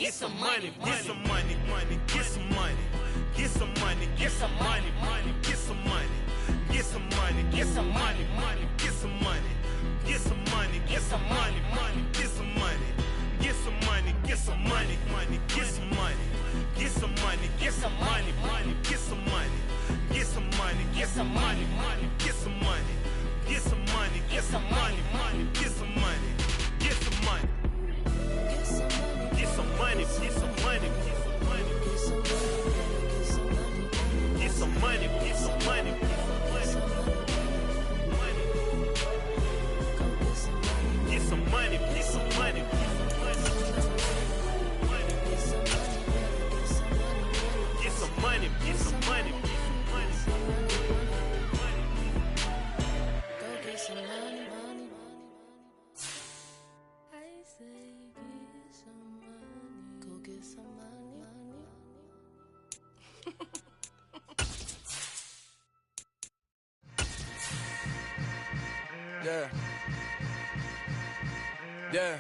get some money, get some money, money, get some money, get some money, get some money, money, get some money, get some money, get some money, money, get some money, get some money, get some money, money, get some money, get some money, get some money, money, get some money, get some money, get some money, money, get some money, get some money, get some money, money, get some money, get some money, get some money, money, get some money, get some money, get some money, get some money, get some money, get some money, get some money, get some money, get some money, get some money, get some money, get some money, get some money. Yeah. Yeah.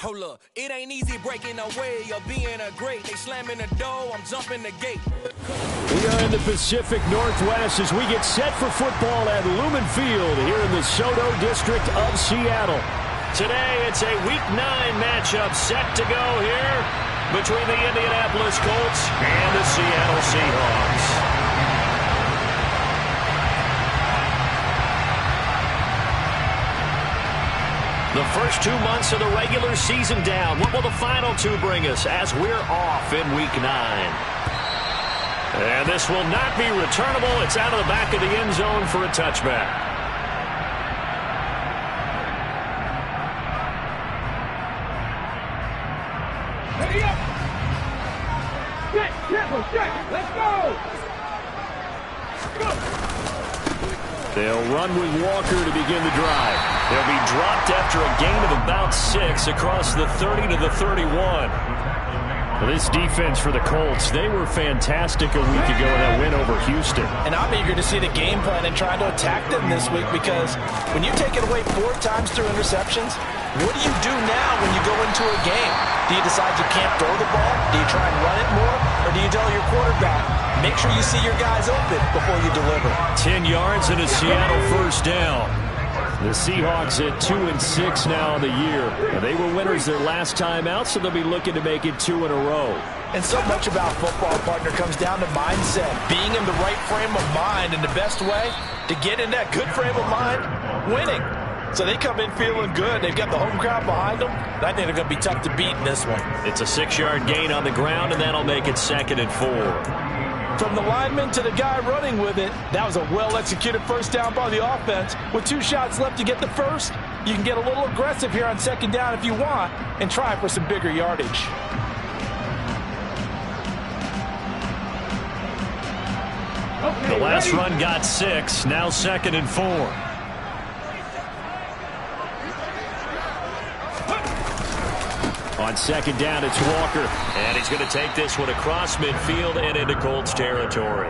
Hold up, it ain't easy breaking away or being a great. They slamming the door, I'm jumping the gate. We are in the Pacific Northwest as we get set for football at Lumen Field here in the Soto District of Seattle. Today, it's a Week 9 matchup set to go here between the Indianapolis Colts and the Seattle Seahawks. The first 2 months of the regular season down. What will the final two bring us as we're off in Week 9? And this will not be returnable. It's out of the back of the end zone for a touchback. Ready up! Set, tempo, set, let's go! Go! They'll run with Walker to begin the drive. They'll be dropped after a gain of about 6 across the 30 to the 31. This defense for the Colts, they were fantastic a week ago in that win over Houston. And I'm eager to see the game plan and trying to attack them this week because when you take it away 4 times through interceptions, what do you do now when you go into a game? Do you decide you can't throw the ball? Do you try and run it more? Or do you tell your quarterback, make sure you see your guys open before you deliver? 10 yards and a Seattle first down. The Seahawks at 2-6 now in the year. They were winners their last time out, so they'll be looking to make it 2 in a row. And so much about football, partner, comes down to mindset. Being in the right frame of mind, and the best way to get in that good frame of mind, winning. So they come in feeling good. They've got the home crowd behind them. I think they're going to be tough to beat in this one. It's a 6-yard gain on the ground, and that'll make it 2nd and 4. From the lineman to the guy running with it, that was a well-executed first down by the offense. With 2 shots left to get the first, you can get a little aggressive here on 2nd down if you want and try for some bigger yardage. The last run got 6, now 2nd and 4. On 2nd down, it's Walker. And he's going to take this one across midfield and into Colts territory.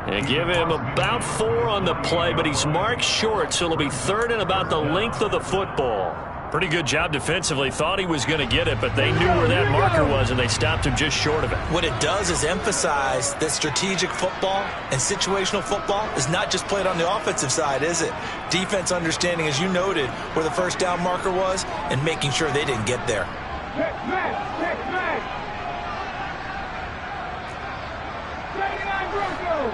And give him about 4 on the play, but he's marked short, so it'll be 3rd and about the length of the football. Pretty good job defensively. Thought he was going to get it, but they knew where that marker was, and they stopped him just short of it. What it does is emphasize that strategic football and situational football is not just played on the offensive side, is it? Defense understanding, as you noted, where the first down marker was and making sure they didn't get there. Check back! Check back! 39 Broncos!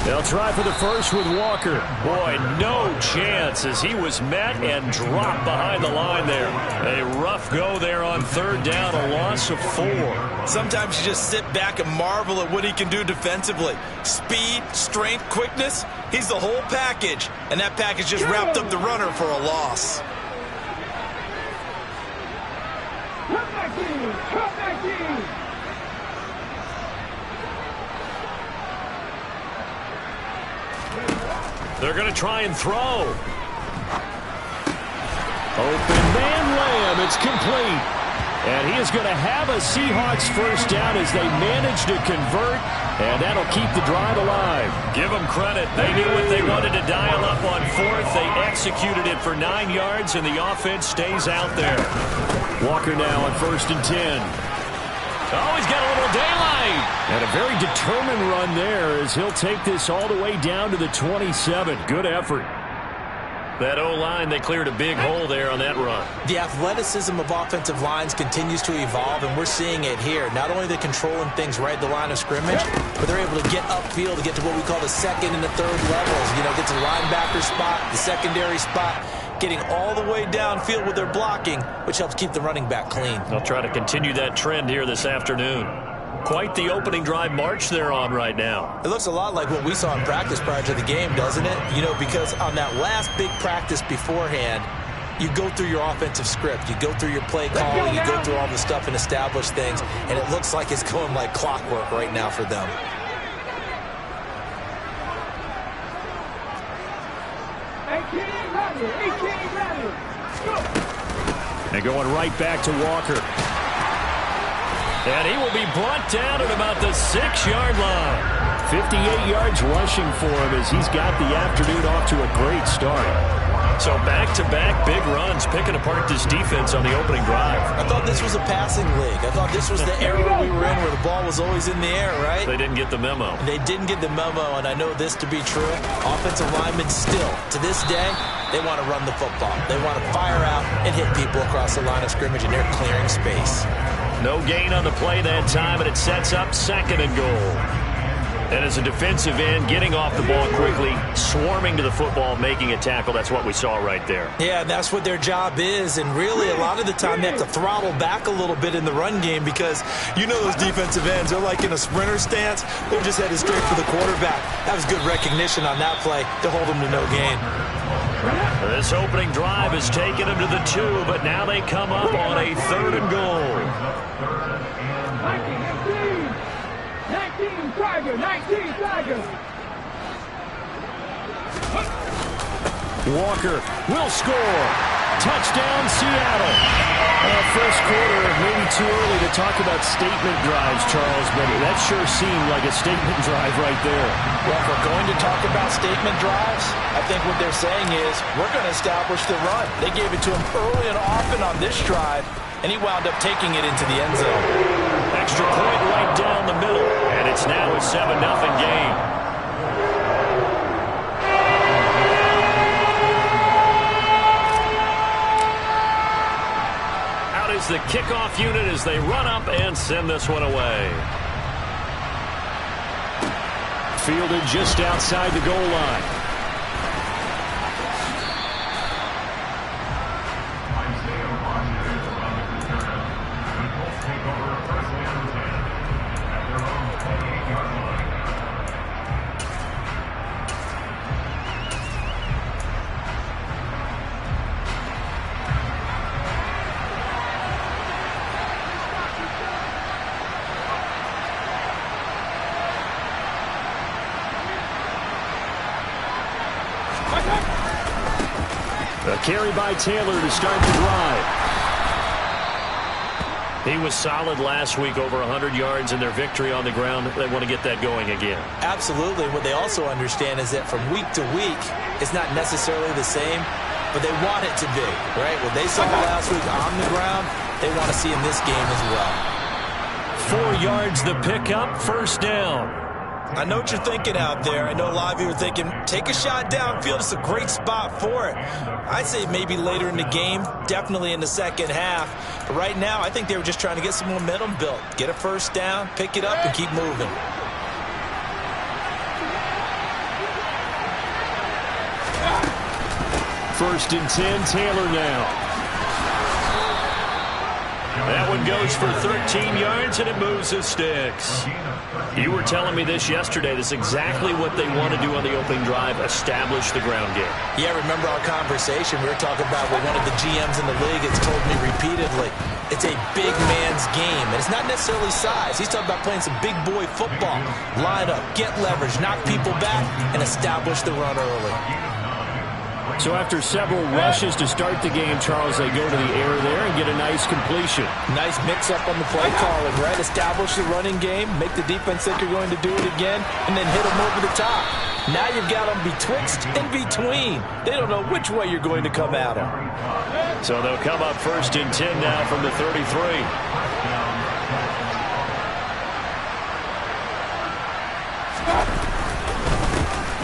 They'll try for the first with Walker. Boy, no chance as he was met and dropped behind the line there. A rough go there on 3rd down, a loss of 4. Sometimes you just sit back and marvel at what he can do defensively. Speed, strength, quickness, he's the whole package. And that package just wrapped up the runner for a loss. Come back in! Come back in! They're going to try and throw. Open man Lamb. It's complete. And he is going to have a Seahawks first down as they manage to convert, and that'll keep the drive alive. Give them credit. They knew what they wanted to dial up on fourth. They executed it for 9 yards, and the offense stays out there. Walker now on 1st and 10. Oh, he's got a little daylight. And a very determined run there as he'll take this all the way down to the 27. Good effort. That O-line, they cleared a big hole there on that run. The athleticism of offensive lines continues to evolve, and we're seeing it here. Not only are they controlling things right at the line of scrimmage, but they're able to get upfield to get to what we call the second and the third levels. You know, get to the linebacker spot, the secondary spot, getting all the way downfield with their blocking, which helps keep the running back clean. They'll try to continue that trend here this afternoon. Quite the opening drive march they're on right now. It looks a lot like what we saw in practice prior to the game, doesn't it? You know, because on that last big practice beforehand, you go through your offensive script. You go through your play calling. You go through all the stuff and establish things. And it looks like it's going like clockwork right now for them. And going right back to Walker. And he will be brought down at about the 6-yard line. 58 yards rushing for him as he's got the afternoon off to a great start. So back-to-back big runs, picking apart this defense on the opening drive. I thought this was a passing league. I thought this was the era we were in where the ball was always in the air, right? They didn't get the memo. They didn't get the memo, and I know this to be true. Offensive linemen still, to this day, they want to run the football. They want to fire out and hit people across the line of scrimmage, and they're clearing space. No gain on the play that time, and it sets up 2nd and goal. And as a defensive end, getting off the ball quickly, swarming to the football, making a tackle, that's what we saw right there. Yeah, that's what their job is, and really a lot of the time they have to throttle back a little bit in the run game because you know those defensive ends, they're like in a sprinter stance. They're just headed straight for the quarterback. That was good recognition on that play to hold them to no gain. This opening drive has taken them to the 2, but now they come up on a 3rd and goal. 19 Tiger, 19 Tiger. Walker will score. Touchdown, Seattle. First quarter, maybe too early to talk about statement drives, Charles, but that sure seemed like a statement drive right there. Well, if we're going to talk about statement drives, I think what they're saying is we're going to establish the run. They gave it to him early and often on this drive, and he wound up taking it into the end zone. Extra point right down the middle, and it's now a 7-0 game. Out is the kickoff unit as they run up and send this one away. Fielded just outside the goal line. A carry by Taylor to start the drive. He was solid last week, over 100 yards in their victory on the ground. They want to get that going again. Absolutely. What they also understand is that from week to week, it's not necessarily the same, but they want it to be, right? What they saw last week on the ground, they want to see in this game as well. 4 yards the pickup, first down. I know what you're thinking out there. I know a lot of you are thinking, take a shot downfield. It's a great spot for it. I'd say maybe later in the game, definitely in the second half. But right now, I think they were just trying to get some momentum built. Get a first down, pick it up, and keep moving. First and 10, Taylor now. That one goes for 13 yards, and it moves the sticks. You were telling me this yesterday. This is exactly what they want to do on the opening drive, establish the ground game. Yeah, remember our conversation? We were talking about what one of the GMs in the league has told me repeatedly. It's a big man's game, and it's not necessarily size. He's talking about playing some big boy football. Line up, get leverage, knock people back, and establish the run early. So after several rushes to start the game, Charles, they go to the air there and get a nice completion. Nice mix-up on the play calling, right? Establish the running game, make the defense think you're going to do it again, and then hit them over the top. Now you've got them betwixt and between. They don't know which way you're going to come at them. So they'll come up 1st and 10 now from the 33.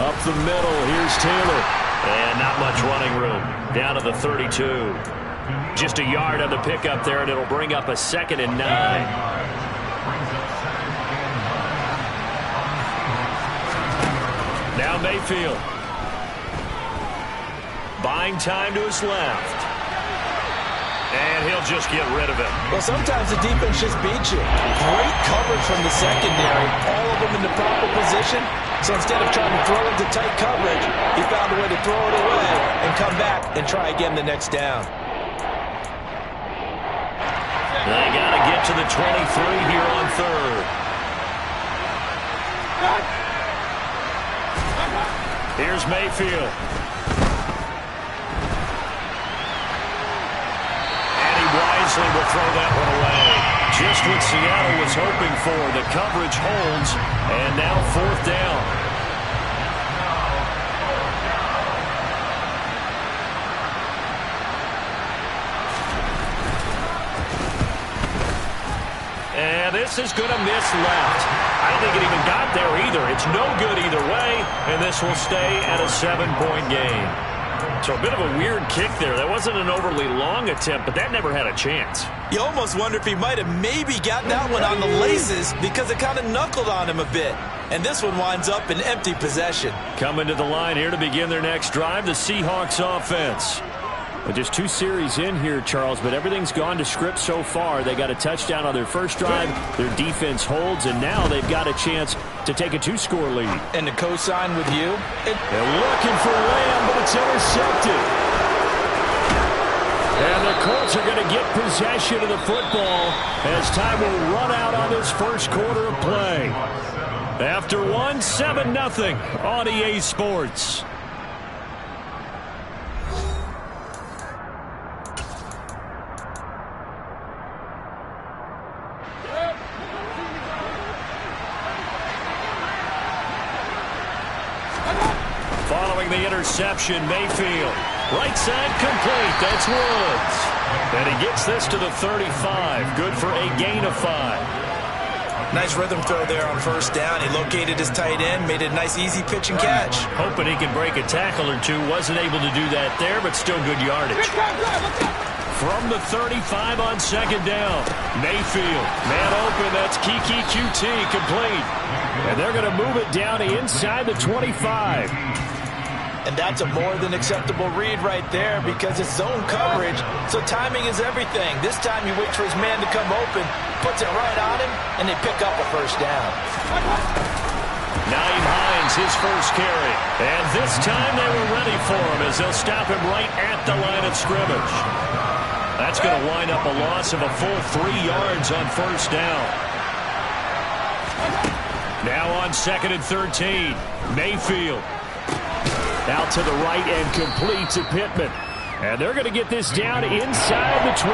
Up the middle, here's Taylor. And not much running room. Down to the 32. Just a yard on the pickup there, and it'll bring up a 2nd and 9. Now Mayfield. Buying time to his left. And he'll just get rid of it. Well, sometimes the defense just beats you. Great coverage from the secondary. All of them in the proper position. So instead of trying to throw into tight coverage, he found a way to throw it away and come back and try again the next down. They got to get to the 23 here on 3rd. Here's Mayfield. Wisely will throw that one away. Just what Seattle was hoping for. The coverage holds, and now 4th down. And this is going to miss left. I don't think it even got there either. It's no good either way, and this will stay at a 7-point game. So a bit of a weird kick there. That wasn't an overly long attempt, but that never had a chance. You almost wonder if he might have maybe got that one on the laces because it kind of knuckled on him a bit. And this one winds up in empty possession. Coming to the line here to begin their next drive, the Seahawks offense. Well, just 2 series in here, Charles, but everything's gone to script so far. They got a touchdown on their first drive. Their defense holds, and now they've got a chance to take a 2-score lead. And to co-sign with you. They're looking for Lamb, but it's intercepted. And the Colts are going to get possession of the football as time will run out on this first quarter of play. After 7-0 on EA Sports. Following the interception, Mayfield. Right side complete. That's Woods. And he gets this to the 35. Good for a gain of 5. Nice rhythm throw there on 1st down. He located his tight end, made it a nice easy pitch and catch. Hoping he can break a tackle or two. Wasn't able to do that there, but still good yardage. From the 35 on 2nd down. Mayfield. Man open. That's Kiki QT complete. And they're going to move it down inside the 25. And that's a more than acceptable read right there because it's zone coverage, so timing is everything. This time he waits for his man to come open, puts it right on him, and they pick up a 1st down. Naeem Hines, his first carry. And this time they were ready for him as they'll stop him right at the line of scrimmage. That's going to wind up a loss of a full 3 yards on 1st down. Now on 2nd and 13, Mayfield. Out to the right and complete to Pittman. And they're going to get this down inside the 20.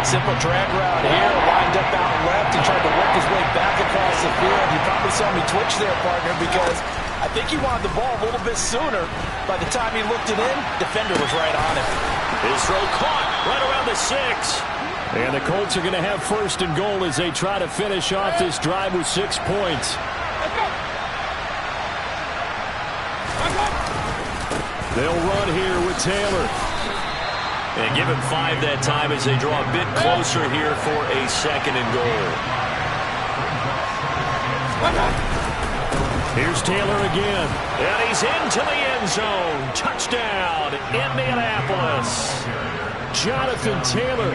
Simple drag route here, lined up out left. He tried to work his way back across the field. You probably saw me twitch there, partner, because I think he wanted the ball a little bit sooner. By the time he looked it in, defender was right on him. His throw caught right around the 6. And the Colts are going to have 1st and goal as they try to finish off this drive with 6 points. They'll run here with Taylor. And give him 5 that time as they draw a bit closer here for a 2nd and goal. Here's Taylor again. And he's into the end zone. Touchdown, Indianapolis. Jonathan Taylor,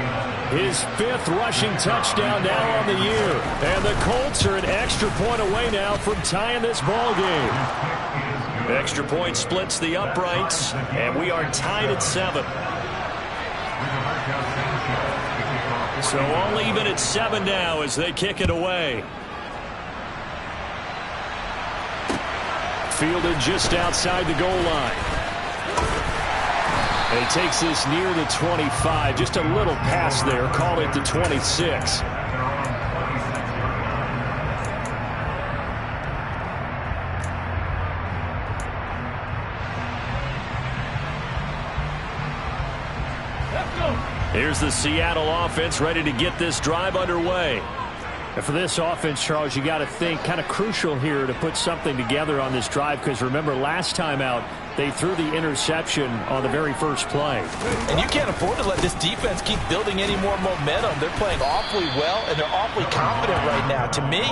his 5th rushing touchdown now on the year. And the Colts are an extra point away now from tying this ball game. Extra point splits the uprights, and we are tied at 7. So all even at 7 now as they kick it away. Fielded just outside the goal line. And he takes this near the 25. Just a little pass there. Call it the 26. Here's the Seattle offense ready to get this drive underway. And for this offense, Charles, you got to think kind of crucial here to put something together on this drive, because remember last time out they threw the interception on the very first play. And you can't afford to let this defense keep building any more momentum. They're playing awfully well, and they're awfully confident right now. To me,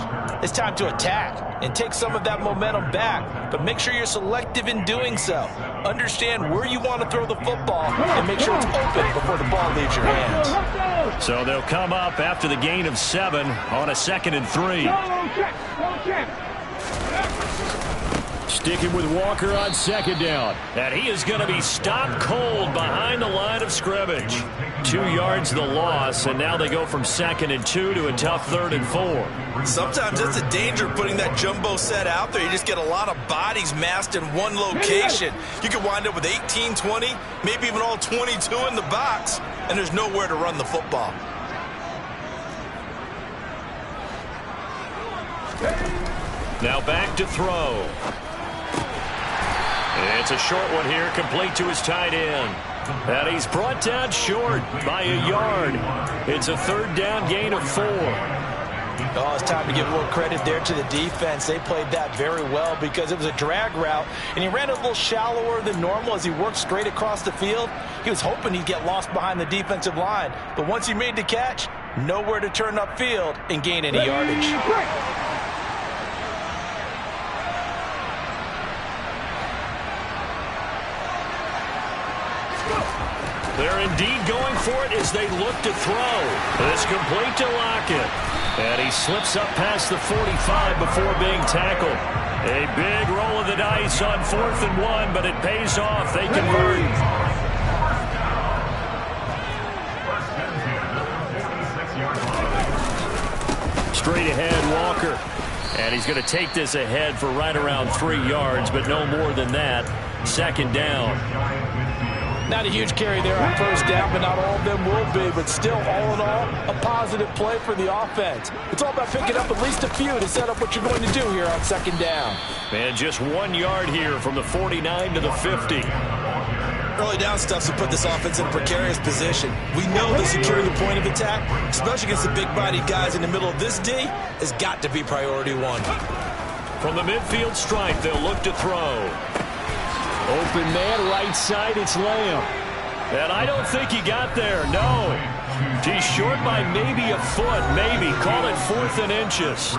it's time to attack and take some of that momentum back, but make sure you're selective in doing so. Understand where you want to throw the football and make sure it's open before the ball leaves your hands. So they'll come up after the gain of 7 on a 2nd and 3. Sticking with Walker on 2nd down. And he is going to be stopped cold behind the line of scrimmage. 2 yards the loss, and now they go from 2nd and 2 to a tough 3rd and 4. Sometimes that's the danger of putting that jumbo set out there. You just get a lot of bodies massed in one location. You could wind up with 18, 20, maybe even all 22 in the box, and there's nowhere to run the football. Now back to throw. It's a short one here, complete to his tight end. And he's brought down short by a yard. It's a 3rd down gain of 4. Oh, it's time to give a little credit there to the defense. They played that very well because it was a drag route, and he ran a little shallower than normal as he worked straight across the field. He was hoping he'd get lost behind the defensive line, but once he made the catch, nowhere to turn upfield and gain any yardage. They're indeed going for it as they look to throw. It's complete to Lockett. And he slips up past the 45 before being tackled. A big roll of the dice on 4th and 1, but it pays off. They convert. Straight ahead, Walker. And he's going to take this ahead for right around 3 yards, but no more than that. 2nd down. Not a huge carry there on 1st down, but not all of them will be. But still, all in all, a positive play for the offense. It's all about picking up at least a few to set up what you're going to do here on 2nd down. And just 1 yard here from the 49 to the 50. Early down stuffs will put this offense in a precarious position. We know that securing the point of attack, especially against the big-bodied guys in the middle of this D, has got to be priority 1. From the midfield stripe, they'll look to throw. Open man, right side, it's Lamb. And I don't think he got there, no. He's short by maybe a foot, maybe. Call it 4th and inches.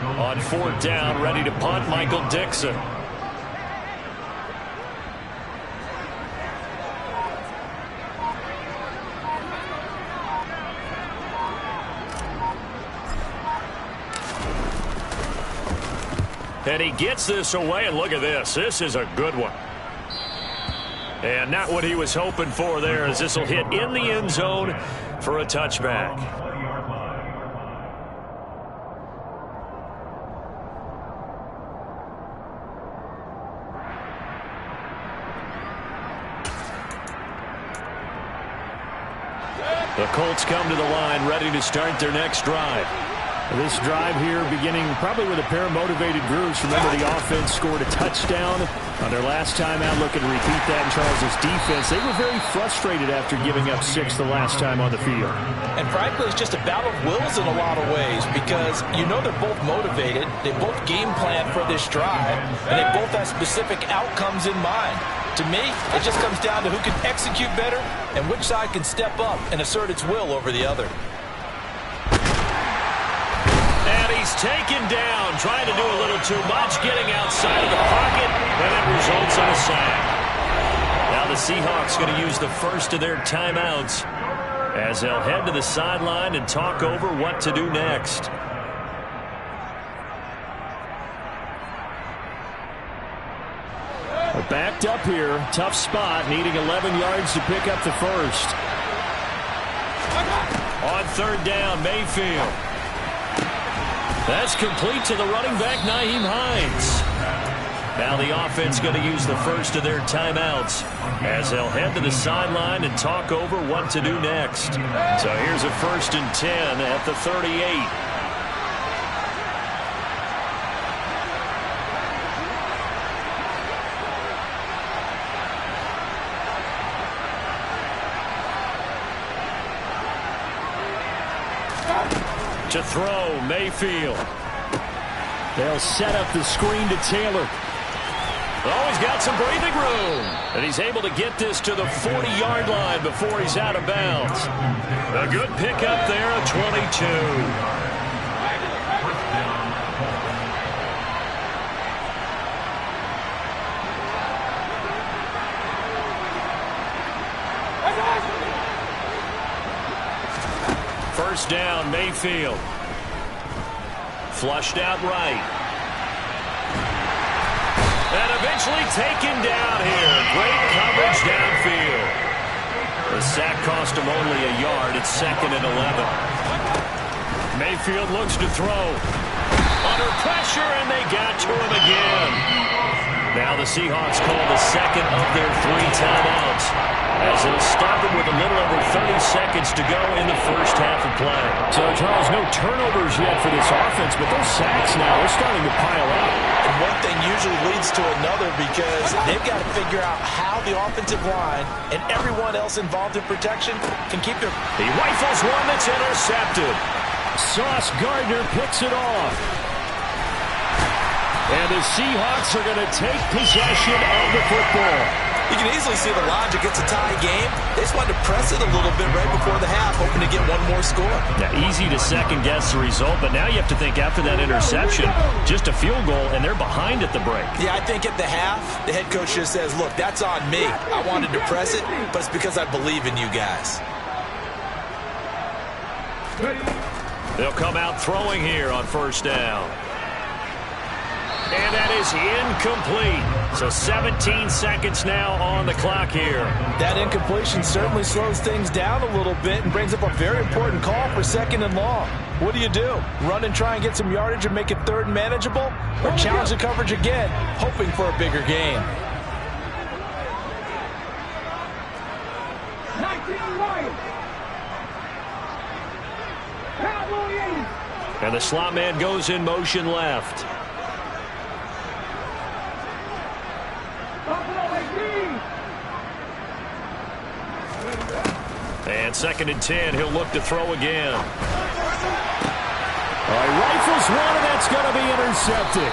On 4th down, ready to punt, Michael Dixon. And he gets this away, and look at this. This is a good one. And not what he was hoping for there, as this will hit in the end zone for a touchback. The Colts come to the line, ready to start their next drive. This drive here beginning probably with a pair of motivated groups. Remember, the offense scored a touchdown on their last time out. Looking to repeat that in Charles's defense. They were very frustrated after giving up 6 the last time on the field. And frankly, it's just a battle of wills in a lot of ways, because you know they're both motivated. They both game plan for this drive, and they both have specific outcomes in mind. To me, it just comes down to who can execute better and which side can step up and assert its will over the other. And he's taken down, trying to do a little too much, getting outside of the pocket, and it results in a sack. Now the Seahawks going to use the first of their timeouts as they'll head to the sideline and talk over what to do next. We're backed up here. Tough spot, needing 11 yards to pick up the first. On third down, Mayfield. That's complete to the running back, Nyheim Hines. Now the offense going to use the first of their timeouts as they'll head to the sideline and talk over what to do next. So here's a 1st and 10 at the 38. To throw, Mayfield. They'll set up the screen to Taylor. Oh, he's got some breathing room. And he's able to get this to the 40-yard line before he's out of bounds. A good pickup there at 22. First down, Mayfield. Flushed out right. And eventually taken down here. Great coverage downfield. The sack cost him only a yard. It's 2nd and 11. Mayfield looks to throw. Under pressure, and they got to him again. Now the Seahawks call the second of their 3 timeouts, as they'll stop it with a little over 30 seconds to go in the first half of play. So, Charles, no turnovers yet for this offense, but those sacks now, they're starting to pile up. And one thing usually leads to another, because they've got to figure out how the offensive line and everyone else involved in protection can keep their... He rifles one that's intercepted. Sauce Gardner picks it off. And the Seahawks are going to take possession of the football. You can easily see the logic. It's a tie game. They just wanted to press it a little bit right before the half, hoping to get one more score. Yeah, easy to second-guess the result, but now you have to think after that interception, just a field goal, and they're behind at the break. Yeah, I think at the half, the head coach just says, look, that's on me. I wanted to press it, but it's because I believe in you guys. They'll come out throwing here on first down. And that is incomplete. So 17 seconds now on the clock here. That incompletion certainly slows things down a little bit and brings up a very important call for 2nd and long. What do you do? Run and try and get some yardage and make it 3rd and manageable? Or challenge the coverage again, hoping for a bigger gain? 19 Lions. Cowboys. And the slot man goes in motion left. And 2nd and 10, he'll look to throw again. Rifles one, and that's going to be intercepted.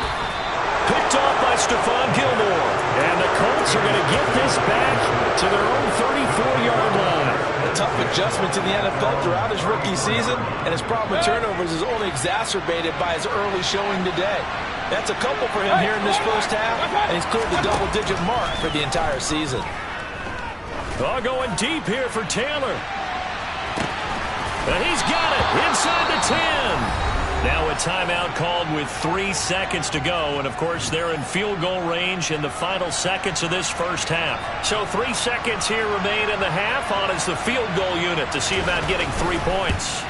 Picked off by Stephon Gilmore. And the Colts are going to get this back to their own 34-yard line. A tough adjustment to the NFL throughout his rookie season, and his problem with turnovers is only exacerbated by his early showing today. That's a couple for him here in this first half, and he's cleared the double-digit mark for the entire season. Going deep here for Taylor. And he's got it inside the 10. Now a timeout called with 3 seconds to go. And, of course, they're in field goal range in the final seconds of this first half. So 3 seconds here remain in the half on as the field goal unit to see about getting 3 points.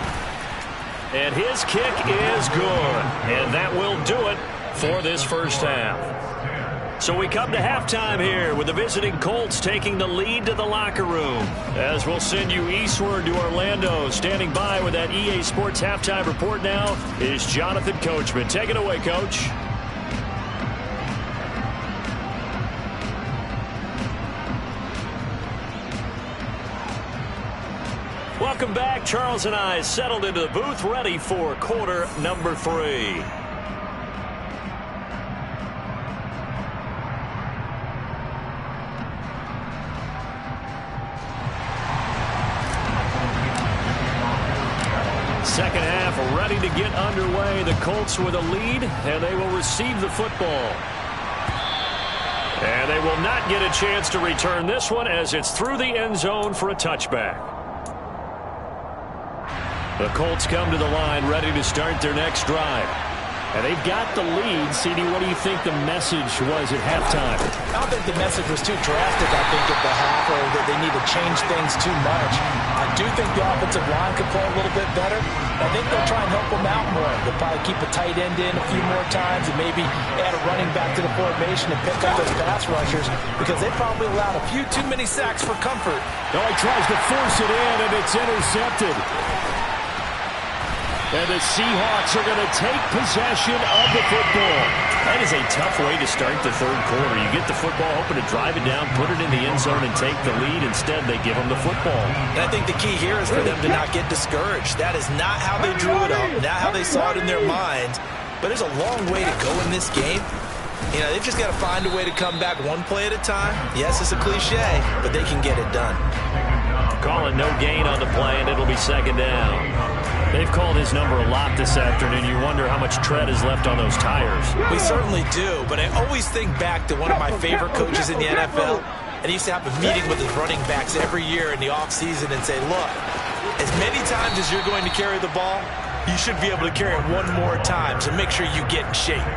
And his kick is good. And that will do it for this first half. So we come to halftime here with the visiting Colts taking the lead to the locker room. As we'll send you eastward to Orlando. Standing by with that EA Sports halftime report now is Jonathan Coachman. Take it away, Coach. Welcome back. Charles and I settled into the booth ready for quarter number 3. Second half ready to get underway. The Colts with a lead, and they will receive the football. And they will not get a chance to return this one as it's through the end zone for a touchback. The Colts come to the line, ready to start their next drive. And they've got the lead. CD, what do you think the message was at halftime? I don't think the message was too drastic, I think, at the half, or that they need to change things too much. I do think the offensive line could play a little bit better. I think they'll try and help them out more. They'll probably keep a tight end in a few more times and maybe add a running back to the formation and pick up those pass rushers because they probably allowed a few too many sacks for comfort. No, he tries to force it in, and it's intercepted. And the Seahawks are going to take possession of the football. That is a tough way to start the third quarter. You get the football, hoping to drive it down, put it in the end zone, and take the lead. Instead, they give them the football. And I think the key here is for them to not get discouraged. That is not how they drew it up, not how they saw it in their minds. But there's a long way to go in this game. You know, they've just got to find a way to come back one play at a time. Yes, it's a cliche, but they can get it done. Calling no gain on the play, and it'll be second down. They've called his number a lot this afternoon. You wonder how much tread is left on those tires. We certainly do, but I always think back to one of my favorite coaches in the NFL, and he used to have a meeting with his running backs every year in the offseason and say, look, as many times as you're going to carry the ball, you should be able to carry it one more time, so make sure you get in shape.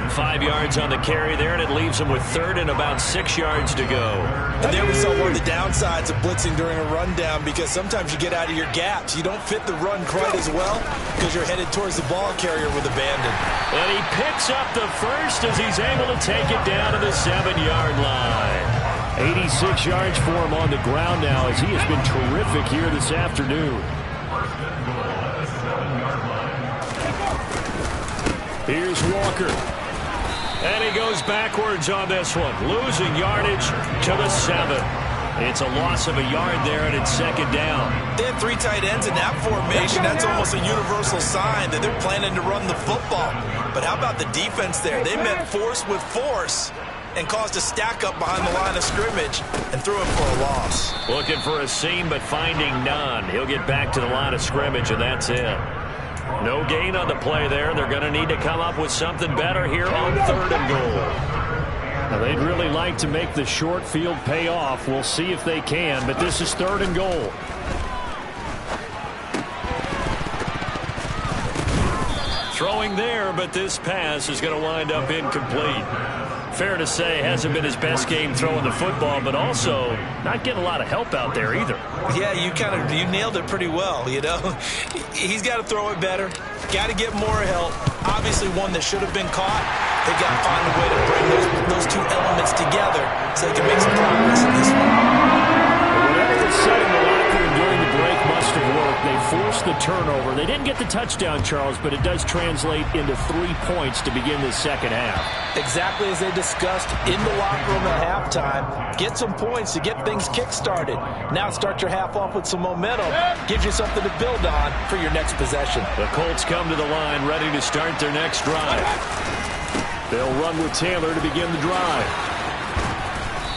5 yards on the carry there, and it leaves them with third and about 6 yards to go. And there we saw one of the downsides of blitzing during a rundown because sometimes you get out of your gaps. You don't fit the run quite as well because you're headed towards the ball carrier with abandon. And he picks up the first as he's able to take it down to the 7-yard line. 86 yards for him on the ground now as he has been terrific here this afternoon. Here's Walker. And he goes backwards on this one, losing yardage to the 7. It's a loss of a yard there, and it's second down. They had 3 tight ends in that formation. That's almost a universal sign that they're planning to run the football. But how about the defense there? They met force with force and caused a stack up behind the line of scrimmage and threw it for a loss. Looking for a seam, but finding none. He'll get back to the line of scrimmage, and that's it. No gain on the play there. They're going to need to come up with something better here on third and goal. Now, they'd really like to make the short field pay off. We'll see if they can, but this is third and goal. Throwing there, but this pass is going to wind up incomplete. Fair to say, hasn't been his best game throwing the football, but also not getting a lot of help out there either. Yeah, you nailed it pretty well, you know. He's got to throw it better. Got to get more help. Obviously one that should have been caught. They've got to find a way to bring those two elements together so they can make some progress in this one. Whatever was said in the locker room during the break must have worked. They forced the turnover. They didn't get the touchdown, Charles, but it does translate into 3 points to begin the second half. Exactly as they discussed in the locker room at halftime. Get some points to get things kick-started. Now start your half off with some momentum. Gives you something to build on for your next possession. The Colts come to the line ready to start their next drive. They'll run with Taylor to begin the drive.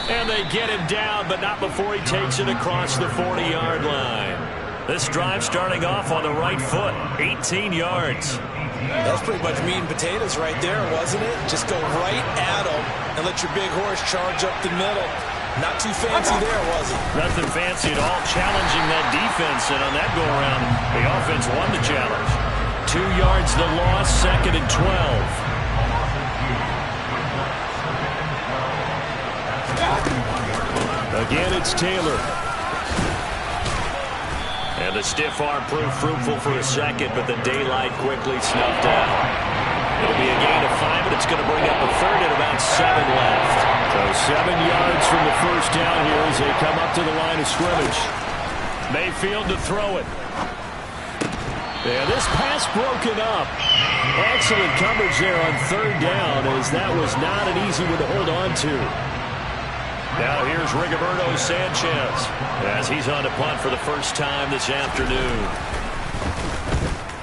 And they get him down, but not before he takes it across the 40-yard line. This drive starting off on the right foot, 18 yards. That's pretty much meat and potatoes right there, wasn't it? Just go right at them and let your big horse charge up the middle. Not too fancy there, was it? Nothing fancy at all, challenging that defense, and on that go-around, the offense won the challenge. 2 yards the loss, second and 12. Again, it's Taylor. And the stiff arm proved fruitful for a second, but the daylight quickly snuffed out. It'll be a gain of 5, but it's going to bring up a third and about 7 left. So 7 yards from the first down here as they come up to the line of scrimmage. Mayfield to throw it. Yeah, this pass broken up. Excellent coverage there on third down, as that was not an easy one to hold on to. Now here's Rigoberto Sanchez as he's on to punt for the first time this afternoon.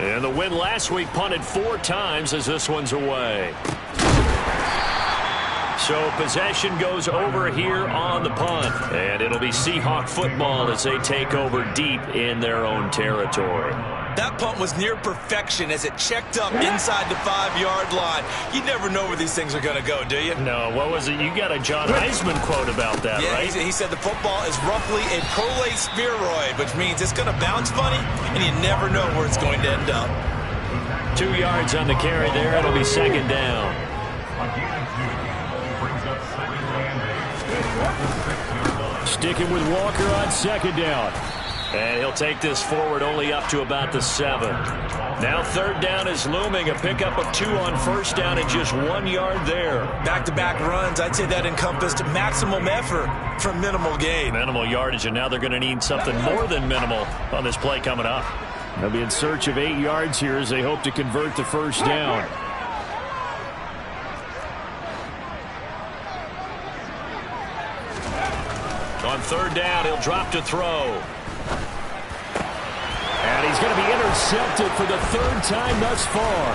And the win last week punted 4 times as this one's away. So possession goes over here on the punt. And it'll be Seahawk football as they take over deep in their own territory. That punt was near perfection as it checked up inside the 5-yard line. You never know where these things are going to go, do you? No, what was it? You got a John Heisman quote about that, yeah, right? He said the football is roughly a prolate spheroid, which means it's going to bounce funny, and you never know where it's going to end up. 2 yards on the carry there. It'll be second down. Sticking with Walker on second down. And he'll take this forward only up to about the 7. Now third down is looming. A pickup of 2 on first down and just 1 yard there. Back-to-back runs, I'd say that encompassed maximum effort for minimal gain. Minimal yardage, and now they're going to need something more than minimal on this play coming up. They'll be in search of 8 yards here as they hope to convert the first down. On third down, he'll drop to throw. And he's going to be intercepted for the 3rd time thus far.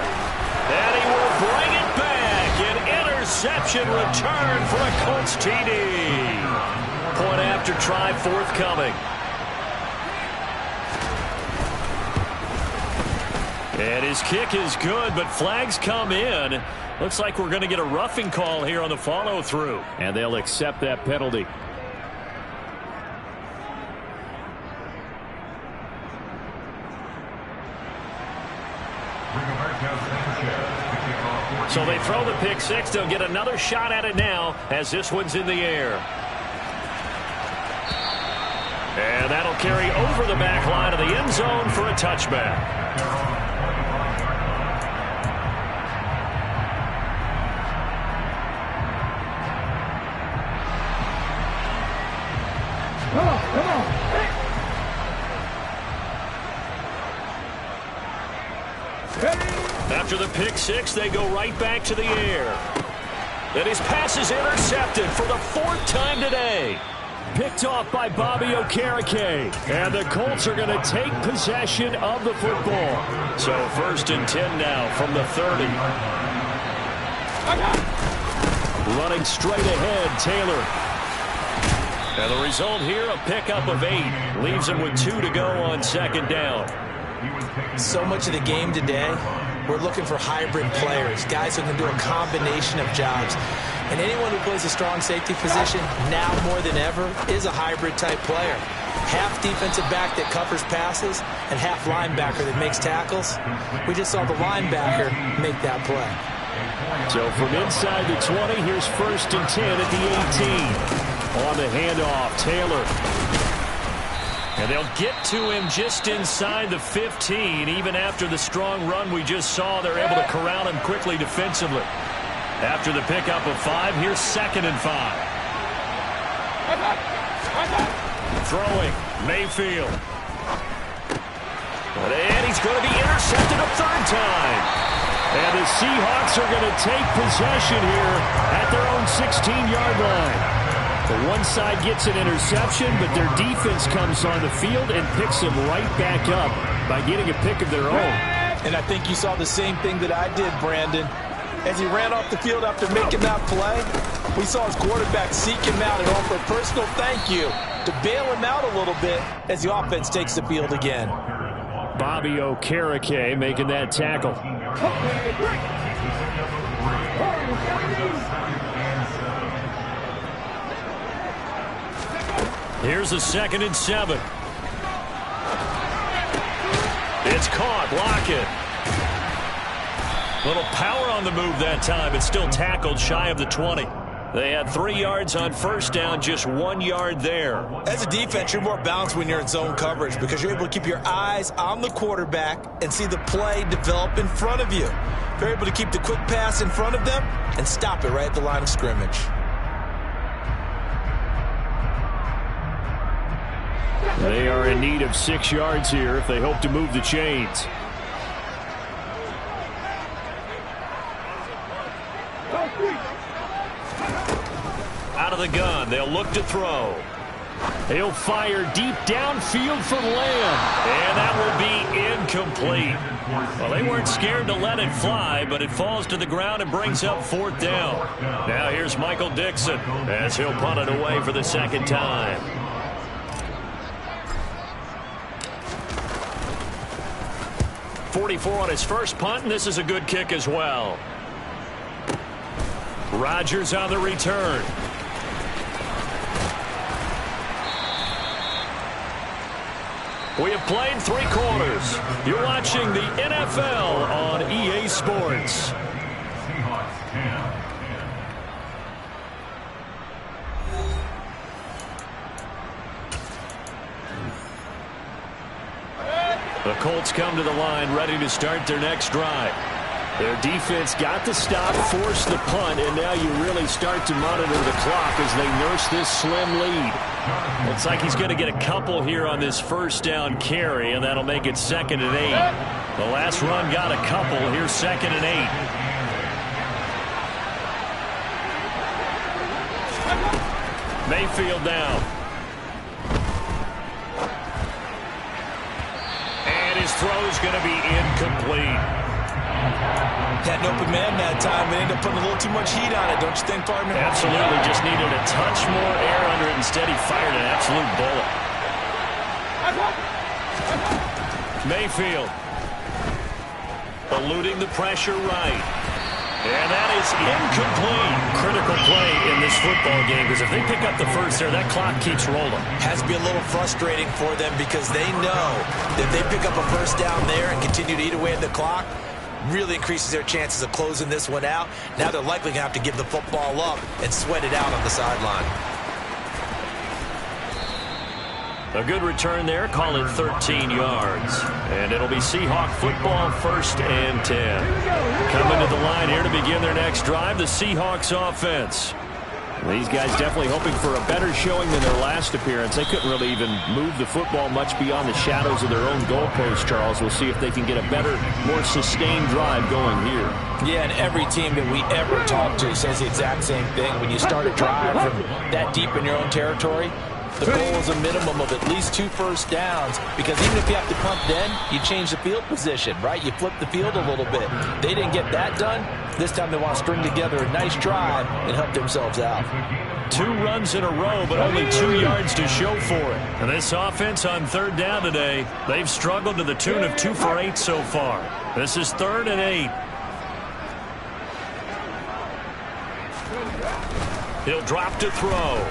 And he will bring it back. An interception return for a Colts TD. Point after try forthcoming. And his kick is good, but flags come in. Looks like we're going to get a roughing call here on the follow-through. And they'll accept that penalty. So they throw the pick six. They'll get another shot at it now as this one's in the air. And that'll carry over the back line of the end zone for a touchback. Come on. After the pick six, they go right back to the air. And his pass is intercepted for the 4th time today. Picked off by Bobby Okereke. And the Colts are going to take possession of the football. So 1st and 10 now from the 30. Running straight ahead, Taylor. And the result here, a pickup of 8. Leaves him with 2 to go on second down. So much of the game today, we're looking for hybrid players, guys who can do a combination of jobs. And anyone who plays a strong safety position, now more than ever, is a hybrid-type player. Half defensive back that covers passes and half linebacker that makes tackles. We just saw the linebacker make that play. So from inside the 20, here's 1st and 10 at the 18. On the handoff, Taylor. And they'll get to him just inside the 15. Even after the strong run we just saw, they're able to corral him quickly defensively. After the pickup of 5, here's 2nd and 5. Throwing, Mayfield. And he's going to be intercepted a 3rd time. And the Seahawks are going to take possession here at their own 16-yard line. The one side gets an interception, but their defense comes on the field and picks them right back up by getting a pick of their own. And I think you saw the same thing that I did, Brandon. As he ran off the field after making that play, we saw his quarterback seek him out and offer a personal thank you to bail him out a little bit as the offense takes the field again. Bobby Okereke making that tackle. Here's a 2nd and 7. It's caught. Lockett. Little power on the move that time. It's still tackled shy of the 20. They had 3 yards on first down, just 1 yard there. As a defense, you're more balanced when you're in zone coverage because you're able to keep your eyes on the quarterback and see the play develop in front of you. You're able to keep the quick pass in front of them and stop it right at the line of scrimmage. They are in need of 6 yards here if they hope to move the chains. Out of the gun, they'll look to throw. He'll fire deep downfield for Lamb. And that will be incomplete. Well, they weren't scared to let it fly, but it falls to the ground and brings up 4th down. Now here's Michael Dixon as he'll punt it away for the 2nd time. 44 on his first punt, and this is a good kick as well. Rodgers on the return. We have played 3 quarters. You're watching the NFL on EA Sports. The Colts come to the line ready to start their next drive. Their defense got the stop, forced the punt, and now you really start to monitor the clock as they nurse this slim lead. Looks like he's going to get a couple here on this first down carry, and that'll make it 2nd and 8. The last run got a couple. Here's 2nd and 8. Mayfield down. And his throw's going to be incomplete. Had an open man that time. They ended up putting a little too much heat on it, don't you think, partner? Absolutely. Just needed a touch more air under it. Instead, he fired an absolute bullet. Mayfield eluding the pressure right. And that is incomplete. Critical play in this football game, because if they pick up the first there, that clock keeps rolling. Has to be a little frustrating for them because they know that if they pick up a first down there and continue to eat away at the clock, really increases their chances of closing this one out. Now they're likely going to have to give the football up and sweat it out on the sideline. A good return there, call it 13 yards. And it'll be Seahawk football, 1st and 10. Coming to the line here to begin their next drive, the Seahawks offense. These guys definitely hoping for a better showing than their last appearance. They couldn't really even move the football much beyond the shadows of their own goalpost, Charles. We'll see if they can get a better, more sustained drive going here. Yeah, and every team that we ever talk to says the exact same thing. When you start a drive from that deep in your own territory, the goal is a minimum of at least 2 first downs, because even if you have to punt then, you change the field position, right? You flip the field a little bit. They didn't get that done. This time they want to string together a nice drive and help themselves out. 2 runs in a row, but only 2 yards to show for it. And this offense on 3rd down today, they've struggled to the tune of 2 for 8 so far. This is 3rd and 8. He'll drop to throw.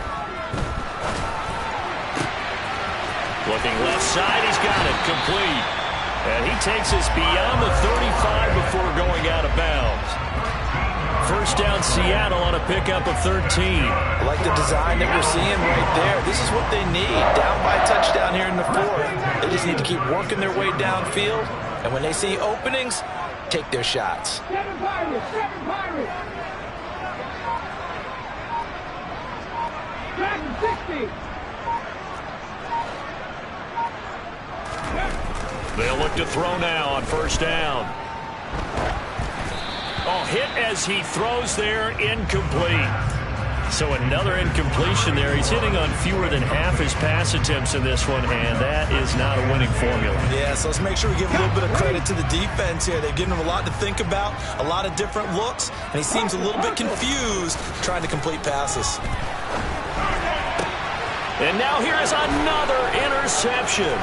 Looking left side, he's got it complete. And he takes us beyond the 35 before going out of bounds. First down, Seattle on a pickup of 13. I like the design that we're seeing right there. This is what they need. Down by a touchdown here in the 4th. They just need to keep working their way downfield. And when they see openings, take their shots. 7 Pirates, 7 Pirates. Dragon 60. They'll look to throw now on first down. Oh, hit as he throws there, incomplete. So another incompletion there. He's hitting on fewer than half his pass attempts in this one, and that is not a winning formula. Yeah, so let's make sure we give a little bit of credit to the defense here. They've given him a lot to think about, a lot of different looks, and he seems a little bit confused trying to complete passes. And now here is another interception.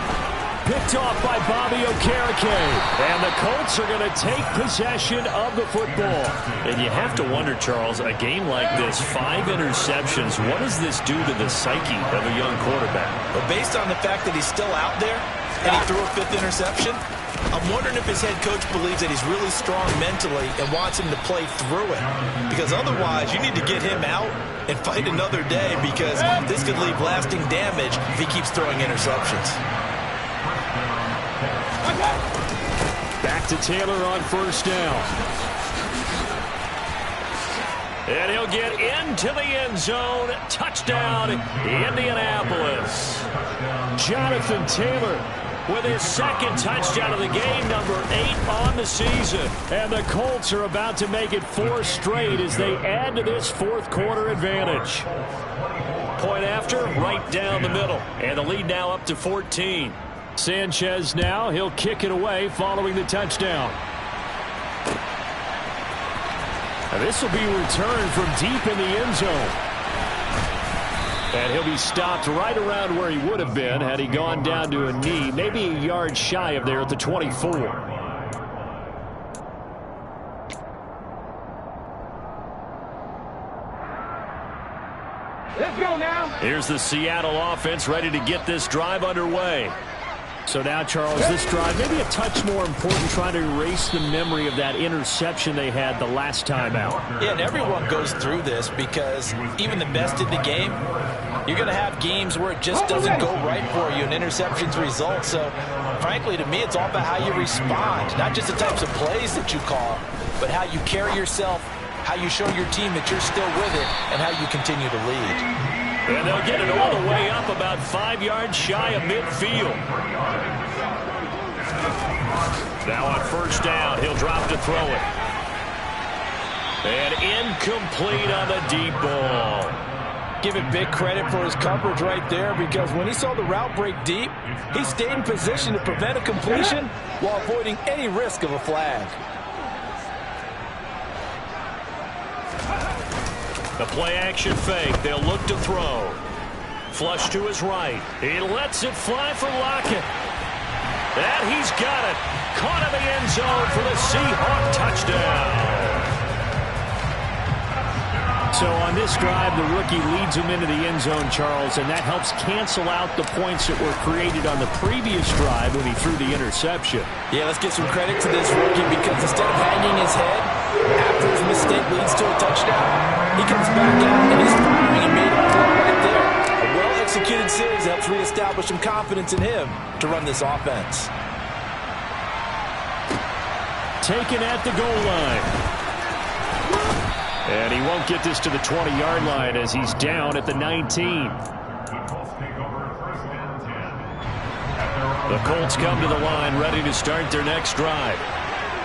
Picked off by Bobby Okereke. And the Colts are going to take possession of the football. And you have to wonder, Charles, a game like this, 5 interceptions, what does this do to the psyche of a young quarterback? Well, based on the fact that he's still out there and he threw a 5th interception, I'm wondering if his head coach believes that he's really strong mentally and wants him to play through it. Because otherwise, you need to get him out and fight another day, because this could leave lasting damage if he keeps throwing interceptions. Back to Taylor on first down. And he'll get into the end zone. Touchdown, Indianapolis. Jonathan Taylor with his 2nd touchdown of the game, number 8 on the season. And the Colts are about to make it 4 straight as they add to this 4th quarter advantage. Point after, right down the middle. And the lead now up to 14. Sanchez now, he'll kick it away following the touchdown. And this will be returned from deep in the end zone. And he'll be stopped right around where he would have been had he gone down to a knee, maybe a yard shy of there at the 24. Here's the Seattle offense ready to get this drive underway. So now, Charles, this drive maybe a touch more important, trying to erase the memory of that interception they had the last time out. Yeah, and everyone goes through this because even the best in the game, you're going to have games where it just doesn't go right for you and interceptions result. So, frankly, to me, it's all about how you respond, not just the types of plays that you call, but how you carry yourself, how you show your team that you're still with it, and how you continue to lead. And they'll get it all the way up about 5 yards shy of midfield. Now on first down, he'll drop to throw it. And incomplete on the deep ball. Give it big credit for his coverage right there, because when he saw the route break deep, he stayed in position to prevent a completion while avoiding any risk of a flag. The play-action fake. They'll look to throw. Flush to his right. He lets it fly for Lockett. And he's got it. Caught in the end zone for the Seahawk touchdown. So on this drive, the rookie leads him into the end zone, Charles, and that helps cancel out the points that were created on the previous drive when he threw the interception. Yeah, let's give some credit to this rookie, because instead of hanging his head after his mistake leads to a touchdown, he comes back out and he's firing and made a play right there. A well-executed series helps reestablish some confidence in him to run this offense. Taken at the goal line. And he won't get this to the 20-yard line as he's down at the 19. The Colts come to the line ready to start their next drive.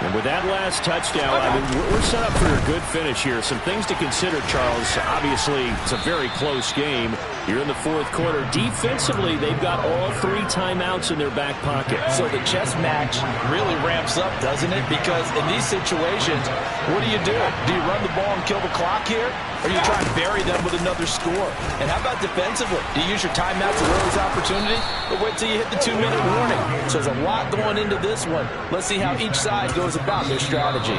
And with that last touchdown, I mean, we're set up for a good finish here. Some things to consider, Charles. Obviously, it's a very close game. You're in the fourth quarter. Defensively, they've got all 3 timeouts in their back pocket. So the chess match really ramps up, doesn't it? Because in these situations, what do? Do you run the ball and kill the clock here? Or do you try and bury them with another score? And how about defensively? Do you use your timeouts as early as opportunity? Or wait till you hit the 2-minute warning? So there's a lot going into this one. Let's see how each side goes about their strategy.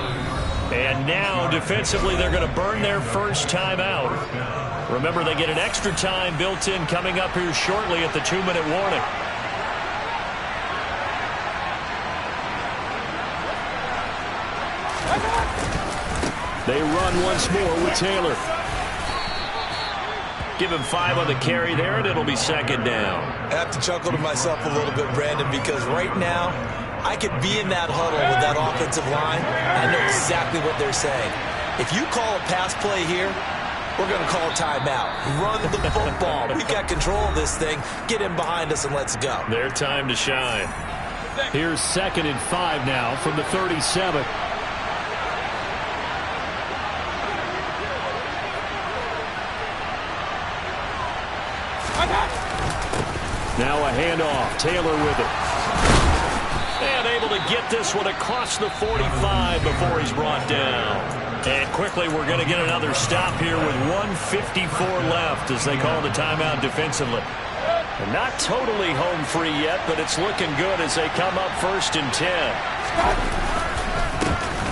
And now, defensively, they're going to burn their first timeout. Remember, they get an extra time built in coming up here shortly at the 2-minute warning. They run once more with Taylor. Give him 5 on the carry there, and it'll be second down. I have to chuckle to myself a little bit, Brandon, because right now, I could be in that huddle with that offensive line, and I know exactly what they're saying. If you call a pass play here, we're going to call a timeout. Run the football. We got control of this thing. Get in behind us and let's go. Their time to shine. Here's 2nd and 5 now from the 37. Now a handoff. Taylor with it. And able to get this one across the 45 before he's brought down. And quickly, we're going to get another stop here with 1:54 left as they call the timeout defensively. And not totally home free yet, but it's looking good as they come up 1st and 10.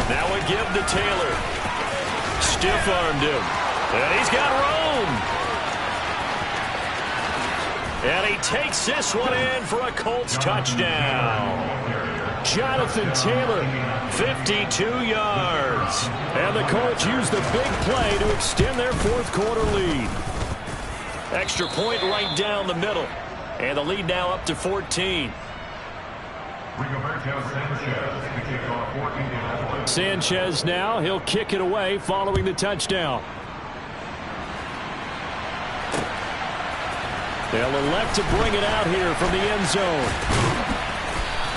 Now we give to Taylor. Stiff-armed him. And he's got room. And he takes this one in for a Colts touchdown. Jonathan Taylor, 52 yards. And the Colts use the big play to extend their fourth quarter lead. Extra point right down the middle. And the lead now up to 14. Sanchez now, he'll kick it away following the touchdown. They'll elect to bring it out here from the end zone.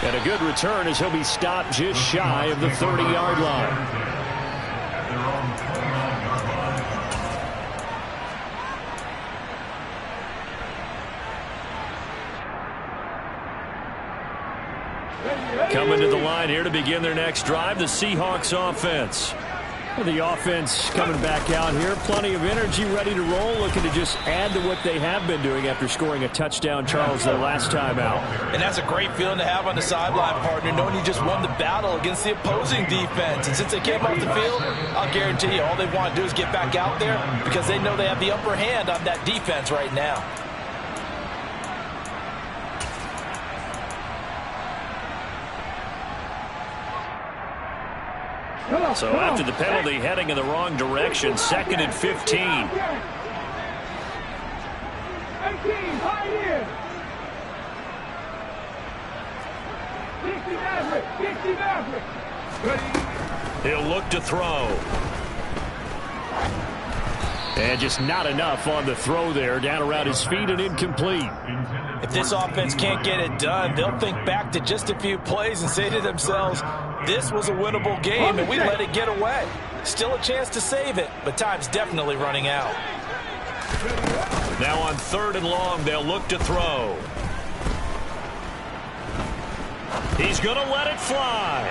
And a good return as he'll be stopped just shy of the 30-yard line. Coming to the line here to begin their next drive, the Seahawks offense. The offense coming back out here. Plenty of energy, ready to roll, looking to just add to what they have been doing after scoring a touchdown, Charles, their last time out. And that's a great feeling to have on the sideline, partner, knowing you just won the battle against the opposing defense. And since they came off the field, I'll guarantee you all they want to do is get back out there because they know they have the upper hand on that defense right now. So after the penalty, heading in the wrong direction, 2nd and 15. 18, high in. 60 Maverick. He'll look to throw. And just not enough on the throw there. Down around his feet and incomplete. If this offense can't get it done, they'll think back to just a few plays and say to themselves, this was a winnable game and we let it get away. Still a chance to save it, but time's definitely running out. Now on 3rd and long, they'll look to throw. He's going to let it fly.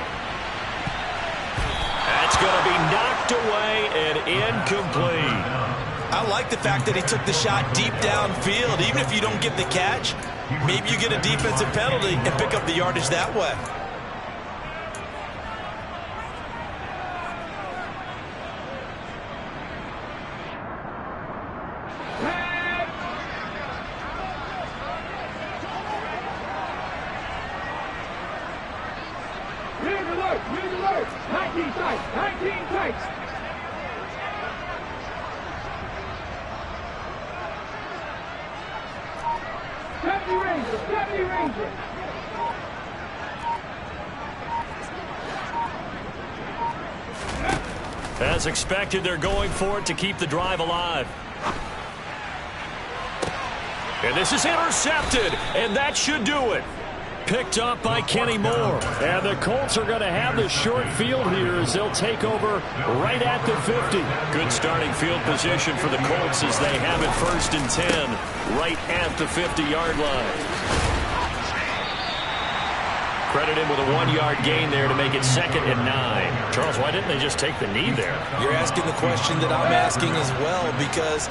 That's going to be knocked away and incomplete. I like the fact that he took the shot deep downfield. Even if you don't get the catch, maybe you get a defensive penalty and pick up the yardage that way. Red alert. 19 tights. 19 tights. Deputy Ranger. As expected, they're going for it to keep the drive alive. And this is intercepted, and that should do it. Picked up by Kenny Moore. And the Colts are going to have the short field here as they'll take over right at the 50. Good starting field position for the Colts as they have it 1st and 10 right at the 50-yard line. Credit him with a 1-yard gain there to make it 2nd and 9. Charles, why didn't they just take the knee there? You're asking the question that I'm asking as well because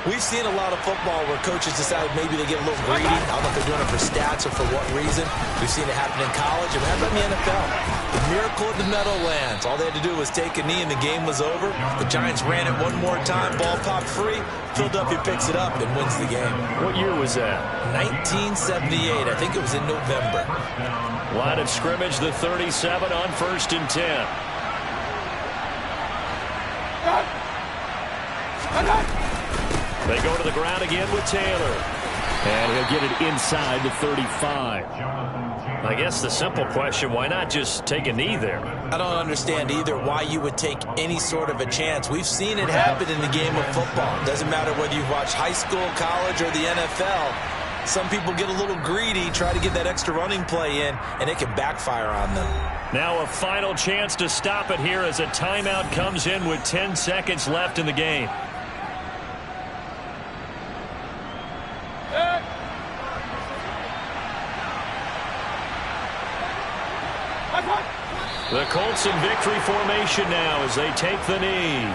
we've seen a lot of football where coaches decide maybe they get a little greedy. I don't know if they're doing it for stats or for what reason. We've seen it happen in college and happened in the NFL. The miracle of the Meadowlands. All they had to do was take a knee and the game was over. The Giants ran it one more time. Ball popped free. Philadelphia picks it up and wins the game. What year was that? 1978. I think it was in November. Line of scrimmage, the 37 on 1st and 10. They go to the ground again with Taylor. And he'll get it inside the 35. I guess the simple question, why not just take a knee there? I don't understand either why you would take any sort of a chance. We've seen it happen in the game of football. It doesn't matter whether you've watched high school, college, or the NFL. Some people get a little greedy, try to get that extra running play in, and it can backfire on them. Now a final chance to stop it here as a timeout comes in with 10 seconds left in the game. The Colts in victory formation now as they take the knee.